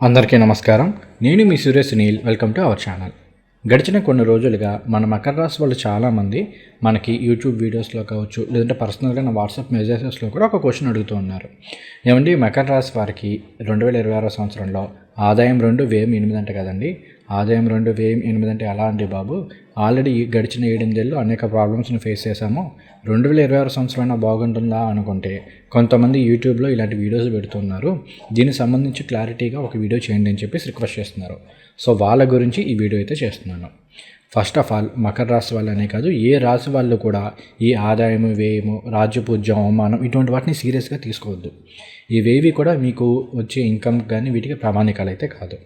అందరికీ నమస్కారం. నేను మీ Surya Sunil. Welcome to our channel. గడిచిన కొన్ని రోజులుగా మన మకర రాశి వాళ్ళు చాలామంది మనకి యూట్యూబ్ వీడియోస్లో కావచ్చు, లేదంటే పర్సనల్గా నా వాట్సాప్ మెసేజెస్లో కూడా ఒక క్వశ్చన్ అడుగుతూ ఉన్నారు. ఏమండి, మకర రాశి వారికి 2026 సంవత్సరంలో ఆదాయం 2 వ్యయం 8 అంట కదండి. ఆదాయం 2 వ్యయం 8 అంటే ఎలా అండి బాబు? ఆల్రెడీ గడిచిన 7 ఏళ్ళు అనేక ప్రాబ్లమ్స్ని ఫేస్ చేశాము. 2026 సంవత్సరం బాగుంటుందా అనుకుంటే కొంతమంది యూట్యూబ్లో ఇలాంటి వీడియోస్ పెడుతున్నారు. దీనికి సంబంధించి క్లారిటీగా ఒక వీడియో చేయండి అని చెప్పేసి రిక్వెస్ట్ చేస్తున్నారు. సో వాళ్ళ గురించి ఈ వీడియో అయితే చేస్తున్నాను. ఫస్ట్ ఆఫ్ ఆల్ మకర రాశి వాళ్ళనే కాదు, ఏ రాశి వాళ్ళు కూడా ఈ ఆదాయము, వ్యయము, రాజ్యపూజ్యం, అవమానం ఇటువంటి వాటిని సీరియస్గా తీసుకోవద్దు. ఇవేవి కూడా మీకు వచ్చే ఇన్కమ్ కానీ వీటికి ప్రామాణికాలు అయితే కాదు.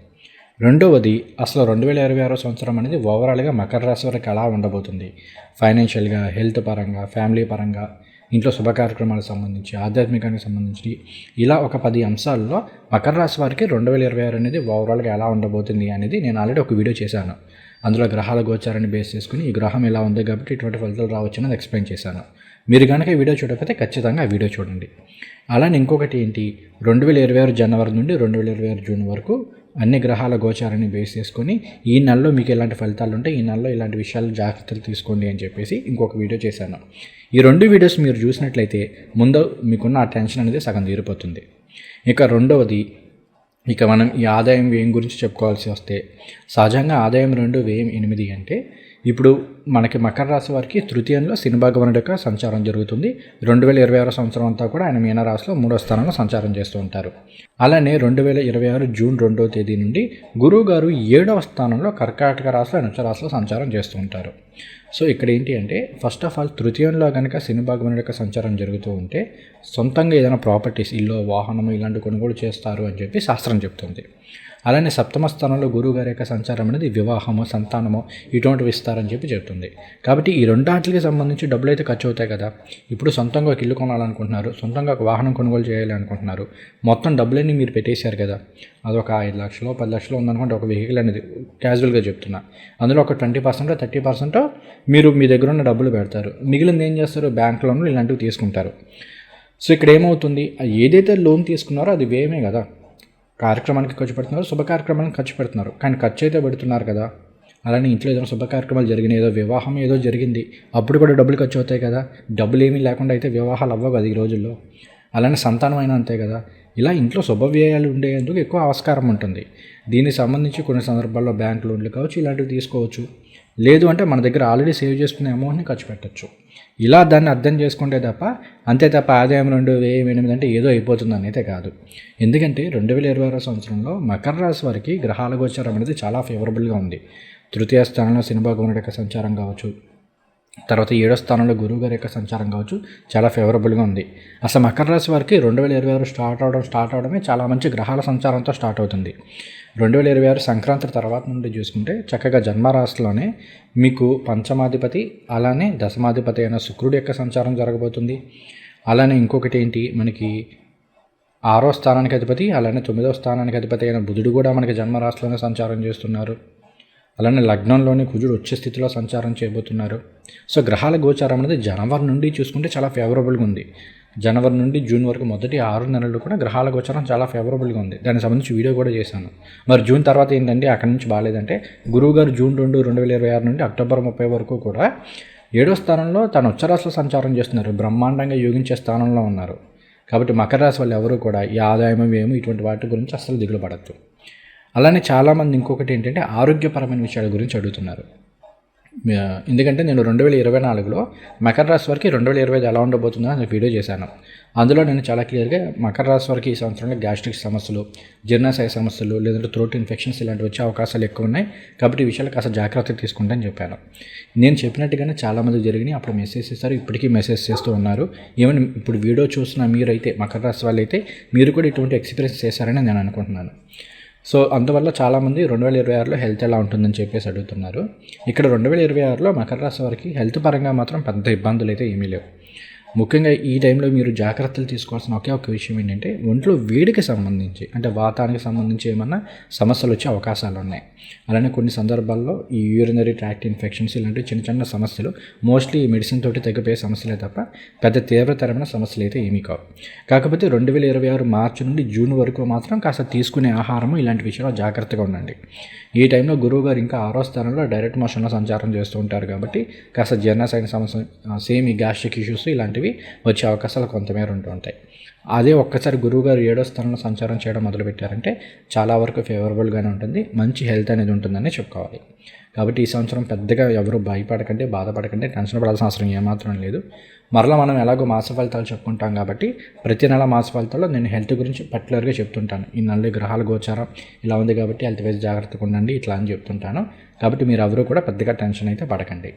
రెండవది, అసలు 2026 సంవత్సరం అనేది ఓవరాల్గా మకర రాశి వారికి ఎలా ఉండబోతుంది? ఫైనాన్షియల్గా, హెల్త్ పరంగా, ఫ్యామిలీ పరంగా, ఇంట్లో శుభ కార్యక్రమాలకు సంబంధించి, ఆధ్యాత్మికానికి సంబంధించి ఇలా ఒక 10 అంశాల్లో మకర రాశి వారికి 2026 అనేది ఓవరాల్గా ఎలా ఉండబోతుంది అనేది నేను ఆల్రెడీ ఒక వీడియో చేశాను. అందులో గ్రహాల గోచారాన్ని బేస్ చేసుకుని ఈ గ్రహం ఎలా ఉంది కాబట్టి ఇటువంటి ఫలితాలు రావచ్చు అనేది ఎక్స్ప్లెయిన్ చేశాను. మీరు కనుక ఈ వీడియో చూడకపోతే ఖచ్చితంగా ఆ వీడియో చూడండి. అలానే ఇంకొకటి ఏంటి, 2026 జనవరి నుండి 2026 జూన్ వరకు అన్ని గ్రహాల గోచారాన్ని బేస్ చేసుకొని ఈ నెలలో మీకు ఎలాంటి ఫలితాలు ఉంటాయి, ఈ నెలలో ఇలాంటి విషయాలు జాగ్రత్తలు తీసుకోండి అని చెప్పేసి ఇంకొక వీడియో చేశాను. ఈ 2 వీడియోస్ మీరు చూసినట్లయితే ముందు మీకున్న ఆ టెన్షన్ అనేది సగం తీరిపోతుంది. ఇక రెండవది, ఇక మనం ఈ ఆదాయం వ్యయం గురించి చెప్పుకోవాల్సి వస్తే, సహజంగా ఆదాయం 2 వ్యయం 8 అంటే ఇప్పుడు మనకి మకర రాశి వారికి తృతీయంలో శని భగవానుడి యొక్క సంచారం జరుగుతుంది. 2026 సంవత్సరం అంతా కూడా ఆయన మీనరాశిలో 3వ స్థానంలో సంచారం చేస్తూ ఉంటారు. అలానే 2026 జూన్ 2వ తేదీ నుండి గురువు గారు 7వ స్థానంలో కర్కాటక రాశిలో అనుచరాశిలో సంచారం చేస్తూ ఉంటారు. సో ఇక్కడ ఏంటి అంటే, ఫస్ట్ ఆఫ్ ఆల్ తృతీయంలో కనుక శని భగవానుడి యొక్క సంచారం జరుగుతూ ఉంటే సొంతంగా ఏదైనా ప్రాపర్టీస్, ఇల్లు, వాహనము ఇలాంటి కొనుగోలు చేస్తారు అని చెప్పి శాస్త్రం చెప్తుంది. అలానే 7వ స్థానంలో గురువు గారి యొక్క సంచారం అనేది వివాహము, సంతానము ఇటువంటివి ఇస్తారని చెప్పి చెప్తుంది. కాబట్టి ఈ రెండాటికి సంబంధించి డబ్బులు అయితే ఖర్చు అవుతాయి కదా. ఇప్పుడు సొంతంగా ఒక ఇల్లు కొనాలనుకుంటున్నారు, సొంతంగా ఒక వాహనం కొనుగోలు చేయాలి అనుకుంటున్నారు, మొత్తం డబ్బులన్నీ మీరు పెట్టేశారు కదా. అదొక 5 లక్షలు 10 లక్షలు ఉందనుకుంటే ఒక వెహికల్ అనేది క్యాజువల్గా చెప్తున్నా, అందులో ఒక 20% 30% మీరు మీ దగ్గర ఉన్న డబ్బులు పెడతారు. మిగిలింది ఏం చేస్తారు? బ్యాంక్ లోన్లు ఇలాంటివి తీసుకుంటారు. సో ఇక్కడ ఏమవుతుంది, ఏదైతే లోన్ తీసుకున్నారో అది వ్యయమే కదా. కార్యక్రమానికి ఖర్చు పెడుతున్నారు, శుభ కార్యక్రమానికి ఖర్చు పెడుతున్నారు, కానీ ఖర్చు అయితే పెడుతున్నారు కదా. అలానే ఇంట్లో ఏదైనా శుభ కార్యక్రమాలు జరిగినాయి, ఏదో వివాహం ఏదో జరిగింది, అప్పుడు కూడా డబ్బులు ఖర్చు అవుతాయి కదా. డబ్బులు ఏమీ లేకుండా అయితే వివాహాలు అవ్వవు కదా ఈ రోజుల్లో. అలానే సంతానం అయినా అంతే కదా. ఇలా ఇంట్లో శుభవ్యయాలు ఉండేందుకు ఎక్కువ ఆస్కారం ఉంటుంది. దీనికి సంబంధించి కొన్ని సందర్భాల్లో బ్యాంక్ లోన్లు కావచ్చు, ఇలాంటివి తీసుకోవచ్చు. లేదు అంటే మన దగ్గర ఆల్రెడీ సేవ్ చేసుకునే అమౌంట్ని ఖర్చు పెట్టచ్చు. ఇలా దాన్ని అర్థం చేసుకుంటే తప్ప, అంతే తప్ప ఆదాయం 2 వ్యయం 8 అంటే ఏదో అయిపోతుంది అయితే కాదు. ఎందుకంటే 2026 సంవత్సరంలో మకర రాశి వారికి గ్రహాల గోచారం అనేది చాలా ఫేవరబుల్గా ఉంది. తృతీయ స్థానంలో శని భగవానుడి యొక్క సంచారం కావచ్చు, తర్వాత 7వ స్థానంలో గురువు గారి యొక్క సంచారం కావచ్చు, చాలా ఫేవరబుల్గా ఉంది. అసలు మకర రాశి వారికి 2026 స్టార్ట్ అవడమే చాలా మంచి గ్రహాల సంచారంతో స్టార్ట్ అవుతుంది. 2026 సంక్రాంతి తర్వాత నుండి చూసుకుంటే చక్కగా జన్మరాశిలోనే మీకు పంచమాధిపతి అలానే దశమాధిపతి అయిన శుక్రుడి యొక్క సంచారం జరగబోతుంది. అలానే ఇంకొకటి ఏంటి, మనకి 6వ స్థానానికి అధిపతి అలానే 9వ స్థానానికి అధిపతి అయిన బుధుడు కూడా మనకి జన్మరాశిలోనే సంచారం చేస్తున్నారు. అలానే లగ్నంలోని కుజుడు వచ్చే స్థితిలో సంచారం చేయబోతున్నారు. సో గ్రహాల గోచారం అనేది జనవరి నుండి చూసుకుంటే చాలా ఫేవరబుల్గా ఉంది. జనవరి నుండి జూన్ వరకు మొదటి 6 నెలలు కూడా గ్రహాల గోచారం చాలా ఫేవరబుల్గా ఉంది. దానికి సంబంధించి వీడియో కూడా చేశాను. మరి జూన్ తర్వాత ఏంటంటే అక్కడి నుంచి బాగాలేదంటే, గురువు గారు జూన్ 2, 2026 నుండి అక్టోబర్ 30 వరకు కూడా 7వ స్థానంలో తన ఉచ్చరాశిలో సంచారం చేస్తున్నారు. బ్రహ్మాండంగా యోగించే స్థానంలో ఉన్నారు. కాబట్టి మకర రాశి వాళ్ళు ఎవరు కూడా ఈ ఆదాయం వ్యయం ఇటువంటి వాటి గురించి అస్సలు దిగులు పడద్దు. అలానే చాలామంది ఇంకొకటి ఏంటంటే ఆరోగ్యపరమైన విషయాల గురించి అడుగుతున్నారు. ఎందుకంటే నేను 2024లో మకర రాశి వారికి 2025 ఎలా ఉండబోతుందో అని వీడియో చేశాను. అందులో నేను చాలా క్లియర్గా మకర రాశి వారికి ఈ సంవత్సరంలో గ్యాస్ట్రిక్ సమస్యలు, జీర్ణాశయ సమస్యలు, లేదంటే థ్రోట్ ఇన్ఫెక్షన్స్ ఇలాంటివి వచ్చే అవకాశాలు ఎక్కువ ఉన్నాయి. కాబట్టి ఈ విషయాలు కాస్త జాగ్రత్త తీసుకుంటాను చెప్పాను. నేను చెప్పినట్టుగానే చాలామంది జరిగినాయి. అప్పుడు మెసేజ్ చేస్తారు, ఇప్పటికీ మెసేజ్ చేస్తూ ఉన్నారు. ఈవెన్ ఇప్పుడు వీడియో చూస్తున్న మీరైతే మకర రాశి వాళ్ళు అయితే మీరు కూడా ఇటువంటి ఎక్స్పీరియన్స్ చేశారని నేను అనుకుంటున్నాను. సో అందువల్ల చాలామంది 2026లో హెల్త్ ఎలా ఉంటుందని చెప్పేసి అడుగుతున్నారు. ఇక్కడ 2026లో మకర రాశి వారికి హెల్త్ పరంగా మాత్రం పెద్ద ఇబ్బందులు అయితే ఏమీ లేవు. ముఖ్యంగా ఈ టైంలో మీరు జాగ్రత్తలు తీసుకోవాల్సిన ఒకే ఒక విషయం ఏంటంటే ఒంట్లో వేడికి సంబంధించి అంటే వాతానికి సంబంధించి ఏమన్నా సమస్యలు వచ్చే అవకాశాలు ఉన్నాయి. అలానే కొన్ని సందర్భాల్లో ఈ యూరినరీ ట్రాక్ట్ ఇన్ఫెక్షన్స్ ఇలాంటి చిన్న చిన్న సమస్యలు మోస్ట్లీ మెడిసిన్ తోటి తగ్గిపోయే సమస్యలే తప్ప పెద్ద తీవ్రతరమైన సమస్యలు అయితే ఏమీ కావు. కాకపోతే 2026 మార్చి నుండి జూన్ వరకు మాత్రం కాస్త తీసుకునే ఆహారము ఇలాంటి విషయాల్లో జాగ్రత్తగా ఉండండి. ఈ టైంలో గురువుగారు ఇంకా 6వ స్థానంలో డైరెక్ట్ మోషన్లో సంచారం చేస్తూ ఉంటారు కాబట్టి కాస్త జీర్ణశయ సమస్య సేమ్ ఈ గ్యాస్ట్రిక్ ఇష్యూస్ ఇలాంటివి వచ్చే అవకాశాలు కొంతమేర ఉంటూ ఉంటాయి. అదే ఒక్కసారి గురువుగారు 7వ స్థానంలో సంచారం చేయడం మొదలుపెట్టారంటే చాలా వరకు ఫేవరబుల్గానే ఉంటుంది, మంచి హెల్త్ అనేది ఉంటుందని చెప్పుకోవాలి. కాబట్టి ఈ సంవత్సరం పెద్దగా ఎవరు భయపడకండి, బాధపడకండి, టెన్షన్ పడాల్సిన అవసరం ఏమాత్రం లేదు. మరలా మనం ఎలాగో మాస ఫలితాలు చెప్పుకుంటాం కాబట్టి ప్రతి నెల మాస ఫలితాల్లో నేను హెల్త్ గురించి పర్టికులర్గా చెప్తుంటాను. ఈ నెలలో గ్రహాల గోచారం ఇలా ఉంది కాబట్టి హెల్త్ వైజ్ జాగ్రత్తగా ఉండండి ఇట్లా అని చెప్తుంటాను. కాబట్టి మీరు ఎవరు కూడా పెద్దగా టెన్షన్ అయితే పడకండి.